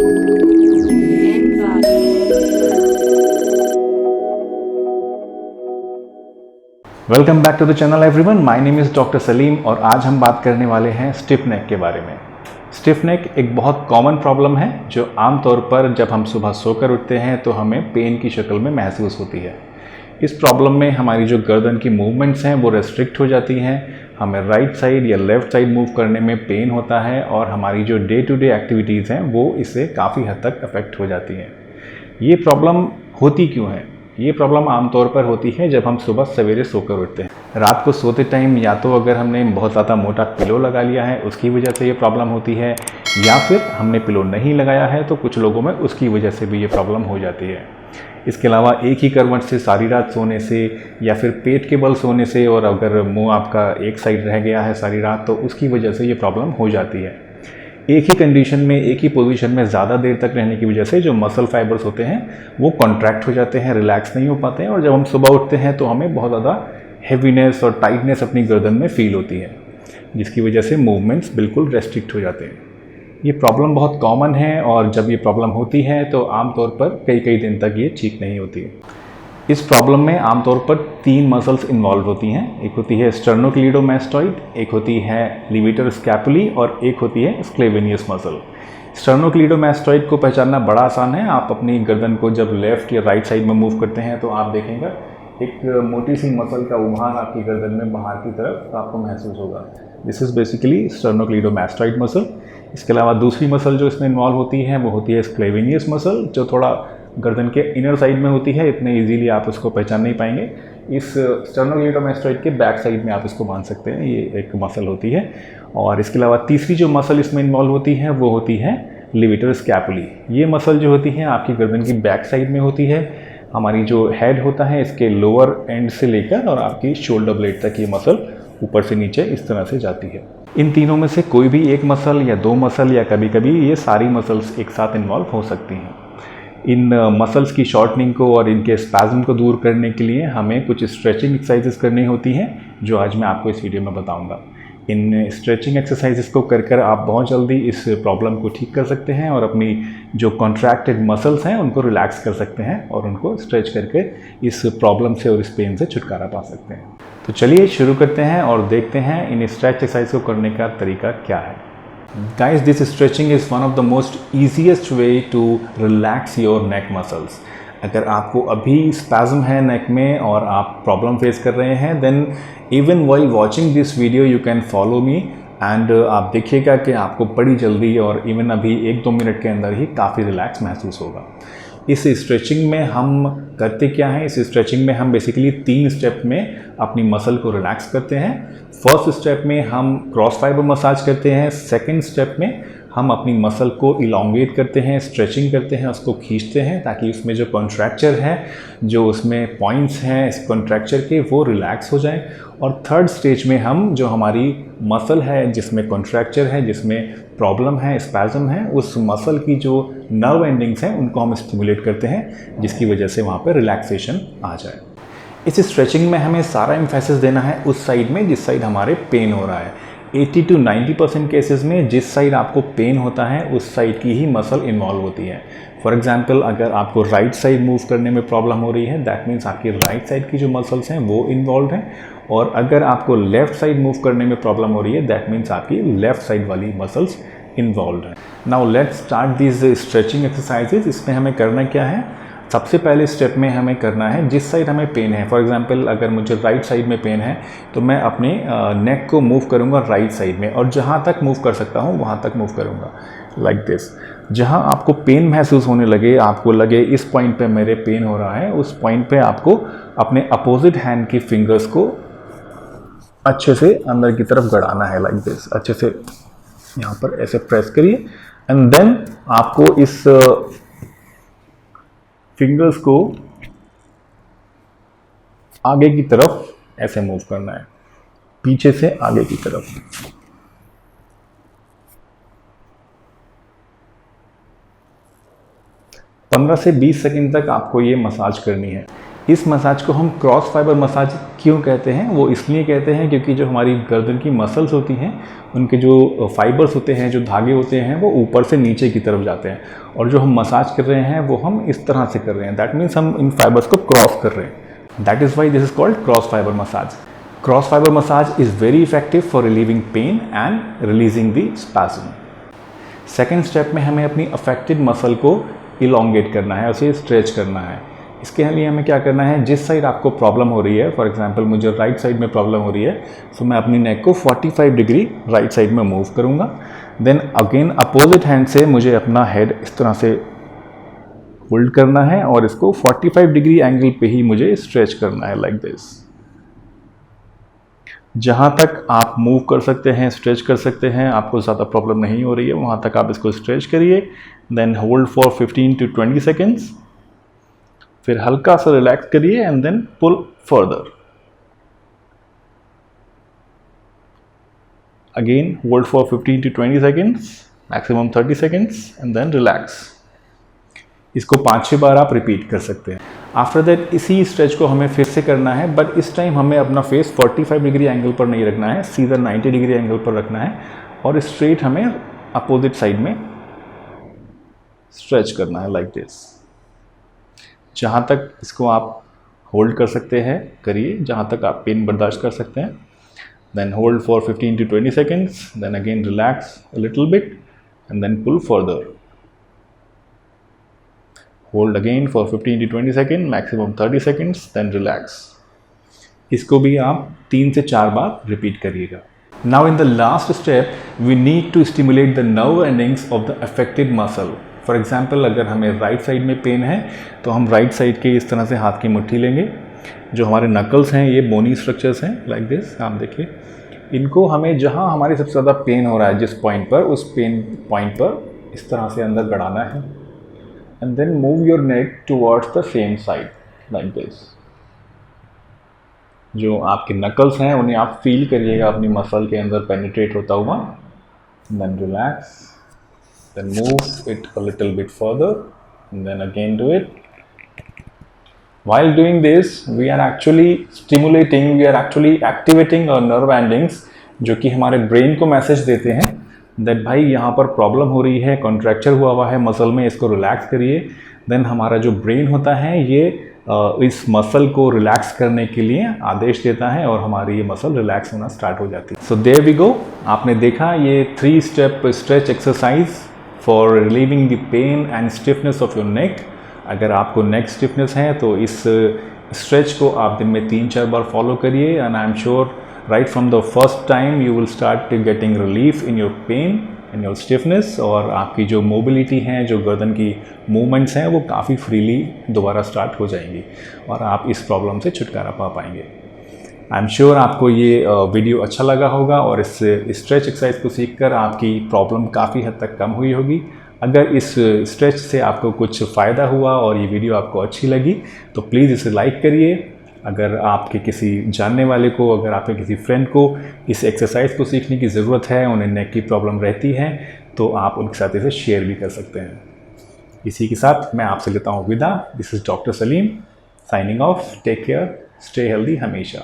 Welcome back to the channel everyone, my name is doctor Salim और आज हम बात करने वाले हैं स्टिफ नेक के बारे में। स्टिफ नेक एक बहुत कॉमन प्रॉब्लम है जो आमतौर पर जब हम सुबह सोकर उठते हैं तो हमें पेन की शक्ल में महसूस होती है। इस प्रॉब्लम में हमारी जो गर्दन की मूवमेंट्स हैं वो रेस्ट्रिक्ट हो जाती हैं, हमें राइट साइड या लेफ़्ट साइड मूव करने में पेन होता है और हमारी जो डे टू डे एक्टिविटीज़ हैं वो इससे काफ़ी हद तक अफेक्ट हो जाती हैं। ये प्रॉब्लम होती क्यों है? ये प्रॉब्लम आमतौर पर होती है जब हम सुबह सवेरे सोकर उठते हैं। रात को सोते टाइम या तो अगर हमने बहुत ज़्यादा मोटा पिलो लगा लिया है उसकी वजह से ये प्रॉब्लम होती है, या फिर हमने पिलो नहीं लगाया है तो कुछ लोगों में उसकी वजह से भी ये प्रॉब्लम हो जाती है। इसके अलावा एक ही करवट से सारी रात सोने से या फिर पेट के बल सोने से, और अगर मुंह आपका एक साइड रह गया है सारी रात तो उसकी वजह से ये प्रॉब्लम हो जाती है। एक ही कंडीशन में एक ही पोजीशन में ज़्यादा देर तक रहने की वजह से जो मसल फाइबर्स होते हैं वो कॉन्ट्रैक्ट हो जाते हैं, रिलैक्स नहीं हो पाते हैं, और जब हम सुबह उठते हैं तो हमें बहुत ज़्यादा हैवीनेस और टाइटनेस अपनी गर्दन में फील होती है, जिसकी वजह से मूवमेंट्स बिल्कुल रेस्ट्रिक्ट हो जाते हैं। ये प्रॉब्लम बहुत कॉमन है और जब ये प्रॉब्लम होती है तो आमतौर पर कई दिन तक ये ठीक नहीं होती है। इस प्रॉब्लम में आमतौर पर 3 मसल्स इन्वॉल्व होती हैं। एक होती है स्टर्नोक्लीडोमास्टॉइड, एक होती है लीवेटर स्कैपुली और एक होती है स्क्लेवेनियस मसल। स्टर्नोक्लीडोमास्टॉइड को पहचानना बड़ा आसान है। आप अपनी गर्दन को जब लेफ्ट या राइट साइड में मूव करते हैं तो आप देखेंगे एक मोटी सी मसल का उभार आपकी गर्दन में बाहर की तरफ आपको महसूस होगा। This is basically sternocleidomastoid muscle. इसके अलावा दूसरी मसल जो इसमें इन्वॉल्व होती है वो होती है स्क्लेवेनियस मसल, जो थोड़ा गर्दन के इनर साइड में होती है, इतने इजीली आप उसको पहचान नहीं पाएंगे। इस स्टर्नोक्लीडोमास्टॉइड के बैक साइड में आप इसको बांध सकते हैं, ये एक मसल होती है। और इसके अलावा तीसरी जो मसल इसमें इन्वॉल्व होती है वो होती है लीवेटर स्कैपुली। ये मसल जो होती है आपकी गर्दन की बैक साइड में होती है। हमारी जो हेड होता है इसके लोअर एंड से लेकर और आपकी शोल्डर ब्लेड तक ये मसल ऊपर से नीचे इस तरह से जाती है। इन तीनों में से कोई भी एक मसल या 2 मसल या कभी कभी ये सारी मसल्स एक साथ इन्वॉल्व हो सकती हैं। इन मसल्स की शॉर्टनिंग को और इनके स्पैज़म को दूर करने के लिए हमें कुछ स्ट्रेचिंग एक्सरसाइजेस करनी होती हैं, जो आज मैं आपको इस वीडियो में बताऊंगा। इन स्ट्रेचिंग एक्सरसाइजेस को कर आप बहुत जल्दी इस प्रॉब्लम को ठीक कर सकते हैं और अपनी जो कॉन्ट्रैक्टेड मसल्स हैं उनको रिलैक्स कर सकते हैं और उनको स्ट्रेच करके इस प्रॉब्लम से और इस पेन से छुटकारा पा सकते हैं। तो चलिए शुरू करते हैं और देखते हैं इन स्ट्रेच एक्सरसाइज को करने का तरीका क्या है। Guys, this stretching is one of the most easiest way to relax your neck muscles. अगर आपको अभी स्पैज़म है नेक में और आप प्रॉब्लम फेस कर रहे हैं, then even while watching this video you can follow me and आप देखिएगा कि आपको बड़ी जल्दी और इवन अभी 1-2 मिनट के अंदर ही काफ़ी रिलैक्स महसूस होगा। इस स्ट्रेचिंग में हम करते क्या हैं? इस स्ट्रेचिंग में हम बेसिकली 3 स्टेप में अपनी मसल को रिलैक्स करते हैं। फर्स्ट स्टेप में हम क्रॉस फाइबर मसाज करते हैं। सेकंड स्टेप में हम अपनी मसल को इलोंगेट करते हैं, स्ट्रेचिंग करते हैं, उसको खींचते हैं ताकि उसमें जो कॉन्ट्रैक्चर है, जो उसमें पॉइंट्स हैं इस कॉन्ट्रैक्चर के, वो रिलैक्स हो जाएं। और थर्ड स्टेज में हम जो हमारी मसल है जिसमें कॉन्ट्रैक्चर है, जिसमें प्रॉब्लम है, स्पैज़म है, उस मसल की जो नर्व एंडिंग्स हैं उनको हम स्टिमुलेट करते हैं, जिसकी वजह से वहाँ पर रिलैक्सेशन आ जाए। इस स्ट्रेचिंग में हमें सारा एम्फेसिस देना है उस साइड में जिस साइड हमारे पेन हो रहा है। 80 to 90% केसेस में जिस साइड आपको पेन होता है उस साइड की ही मसल इन्वॉल्व होती है। फॉर एग्जांपल, अगर आपको राइट साइड मूव करने में प्रॉब्लम हो रही है, दैट मीन्स आपकी राइट साइड की जो मसल्स हैं वो इन्वॉल्व हैं, और अगर आपको लेफ्ट साइड मूव करने में प्रॉब्लम हो रही है, दैट मीन्स आपकी लेफ्ट साइड वाली मसल्स इन्वॉल्व हैं। Now let's start this stretching exercises. इसमें हमें करना क्या है? सबसे पहले स्टेप में हमें करना है जिस साइड हमें पेन है। फॉर एग्जांपल, अगर मुझे राइट साइड में पेन है तो मैं अपने नेक को मूव करूंगा राइट साइड में, और जहां तक मूव कर सकता हूं वहां तक मूव करूंगा, लाइक दिस। जहां आपको पेन महसूस होने लगे, आपको लगे इस पॉइंट पे मेरे पेन हो रहा है, उस पॉइंट पे आपको अपने अपोजिट हैंड की फिंगर्स को अच्छे से अंदर की तरफ गड़ाना है, लाइक दिस। अच्छे से यहाँ पर ऐसे प्रेस करिए एंड देन आपको इस फिंगर्स को आगे की तरफ ऐसे मूव करना है, पीछे से आगे की तरफ। पंद्रह से 20 सेकंड तक आपको ये मसाज करनी है। इस मसाज को हम क्रॉस फाइबर मसाज क्यों कहते हैं? वो इसलिए कहते हैं क्योंकि जो हमारी गर्दन की मसल्स होती हैं, उनके जो फाइबर्स होते हैं, जो धागे होते हैं, वो ऊपर से नीचे की तरफ जाते हैं, और जो हम मसाज कर रहे हैं वो हम इस तरह से कर रहे हैं। दैट मीन्स हम इन फाइबर्स को क्रॉस कर रहे हैं। That is why this is called cross fibre massage. Cross fibre massage is very effective for relieving pain and releasing the spasm. Second step में हमें अपनी अफेक्टेड मसल को इलोंगेट करना है, उसे स्ट्रेच करना है। इसके लिए हमें क्या करना है, जिस साइड आपको प्रॉब्लम हो रही है, फॉर एग्जांपल मुझे राइट साइड में प्रॉब्लम हो रही है, तो मैं अपनी नेक को 45 डिग्री राइट साइड में मूव करूंगा। देन अगेन अपोजिट हैंड से मुझे अपना हेड इस तरह से होल्ड करना है और इसको 45 डिग्री एंगल पे ही मुझे स्ट्रेच करना है, लाइक दिस। जहाँ तक आप मूव कर सकते हैं, स्ट्रेच कर सकते हैं, आपको ज़्यादा प्रॉब्लम नहीं हो रही है, वहाँ तक आप इसको स्ट्रेच करिए। Then hold for 15 to 20 seconds, फिर हल्का सा रिलैक्स करिए and then pull further. Again hold for 15 to 20 seconds, maximum 30 seconds and then relax. इसको 5-6 बार आप रिपीट कर सकते हैं। आफ्टर दैट इसी स्ट्रेच को हमें फिर से करना है, बट इस टाइम हमें अपना फेस 45 डिग्री एंगल पर नहीं रखना है, सीधा 90 डिग्री एंगल पर रखना है और स्ट्रेट हमें अपोजिट साइड में स्ट्रेच करना है, लाइक दिस। जहाँ तक इसको आप होल्ड कर सकते हैं करिए, जहाँ तक आप पेन बर्दाश्त कर सकते हैं। Then hold for 15 to 20 seconds, then again relax a little bit and then pull further. Hold again for 15 to 20 second, maximum 30 seconds, then relax. इसको भी आप 3 से 4 बार रिपीट करिएगा। Now in the last step we need to stimulate the nerve endings of the affected muscle. For example अगर हमें right side में pen है तो हम राइट साइड के इस तरह से हाथ की मुट्ठी लेंगे। जो हमारे नकल्स हैं ये बोनी स्ट्रक्चर्स हैं, लाइक दिस। आप देखिए, इनको हमें जहाँ हमारी सबसे ज़्यादा पेन हो रहा है जिस पॉइंट पर, उस पेन पॉइंट पर इस तरह से अंदर गड़ाना है and then move your neck towards the same side, like this. जो आपके नकल्स हैं उन्हें आप फील करिएगा अपनी मसल के अंदर पेनिट्रेट होता हुआ। Then relax, then move it a little bit further and then again do it. While doing this we are actually stimulating, we are actually activating our nerve endings जो कि हमारे brain को message देते हैं that भाई यहाँ पर problem हो रही है, कॉन्ट्रैक्चर हुआ है मसल में, इसको रिलैक्स करिए। देन हमारा जो ब्रेन होता है ये इस मसल को रिलैक्स करने के लिए आदेश देता है और हमारी ये मसल रिलैक्स होना स्टार्ट हो जाती है। सो देयर वी गो, आपने देखा ये 3 step stretch exercise for relieving the pain and stiffness of your neck. अगर आपको नेक स्टिफनेस है तो इस स्ट्रेच को आप दिन में 3-4 बार फॉलो करिए and I am sure right from the first time you will start getting relief in your pain, in your stiffness, और आपकी जो मोबिलिटी है, जो गर्दन की मूवमेंट्स हैं, वो काफ़ी फ्रीली दोबारा स्टार्ट हो जाएंगी और आप इस प्रॉब्लम से छुटकारा पा पाएंगे। आई एम श्योर आपको ये वीडियो अच्छा लगा होगा और इस स्ट्रेच एक्सरसाइज को सीखकर आपकी प्रॉब्लम काफ़ी हद तक कम हुई होगी। अगर इस स्ट्रेच से आपको कुछ फ़ायदा हुआ और ये वीडियो आपको अच्छी लगी तो प्लीज़ इसे लाइक करिए। अगर आपके किसी जानने वाले को, अगर आपके किसी फ्रेंड को इस एक्सरसाइज को सीखने की ज़रूरत है, उन्हें नेक की प्रॉब्लम रहती है, तो आप उनके साथ इसे शेयर भी कर सकते हैं। इसी के साथ मैं आपसे लेता हूँ विदा। This is doctor Salim signing off. Take care, stay healthy हमेशा।